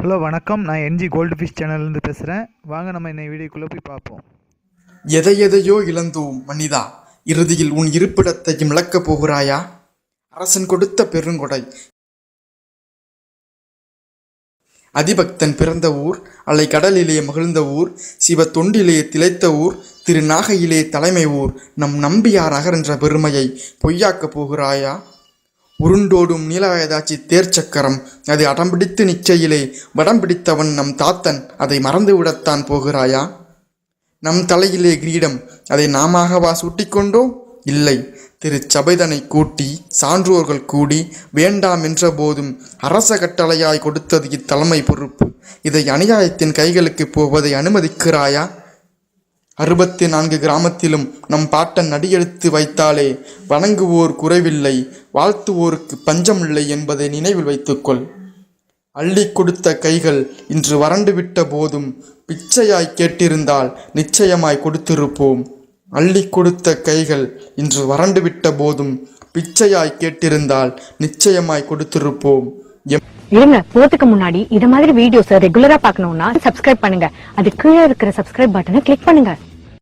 Hello வணக்கம், நான் NG gold fish சேனல்லேருந்து பேசுகிறேன். வாங்க நம்ம இந்த வீடியோக்குள்ளே போய் பார்ப்போம். எதையோ இழந்தோம் மனிதா, இறுதியில் உன் இருப்பிடத்தையும் இழக்கப் போகிறாயா? அரசன் கொடுத்த பெருங்கொடை. அதிபக்தன் பிறந்த ஊர், அலை கடலிலே மகிழ்ந்த ஊர், சிவ தொண்டிலே திளைத்த ஊர், திருநாகையிலே தலைமை ஊர், நம் நம்பியார் நகர் என்ற பெருமையை பொய்யாக்கப் போகிறாயா? உருண்டோடும் நீலாயதாச்சி தேர்ச்சக்கரம், அதை அடம்பிடித்து நிச்சயிலே வடம் பிடித்தவன் நம் தாத்தன், அதை மறந்துவிடத்தான் போகிறாயா? நம் தலையிலே கிரீடம், அதை நாமவா சூட்டிக்கொண்டோம்? இல்லை, திருச்சபைதனை கூட்டி சான்றோர்கள் கூடி வேண்டாம் என்ற போதும் அரச கட்டளையாய் கொடுத்தது இத்தலைமை பொறுப்பு. இதை அநியாயத்தின் கைகளுக்கு போவதை அனுமதிக்கிறாயா? 64 கிராமத்திலும் நம் பாட்டன் அடியெடுத்து வைத்தாலே வணங்குவோர் குறைவில்லை, வாழ்த்துவோருக்கு பஞ்சமில்லை என்பதை நினைவில் வைத்துக்கொள். அள்ளி கொடுத்த கைகள் இன்று வறண்டுவிட்ட போதும் பிச்சையாய் கேட்டிருந்தால் நிச்சயமாய் கொடுத்திருப்போம். அள்ளி கொடுத்த கைகள் இன்று வறண்டுவிட்ட போதும் பிச்சையாய் கேட்டிருந்தால் நிச்சயமாய் கொடுத்திருப்போம். இருங்க, போறதுக்கு முன்னாடி இத மாதிரி வீடியோஸ் ரெகுலரா பார்க்கணும்னா சப்ஸ்கிரைப் பண்ணுங்க. அது கீழே இருக்கிற சப்ஸ்கிரைப் பட்டனை கிளிக் பண்ணுங்க.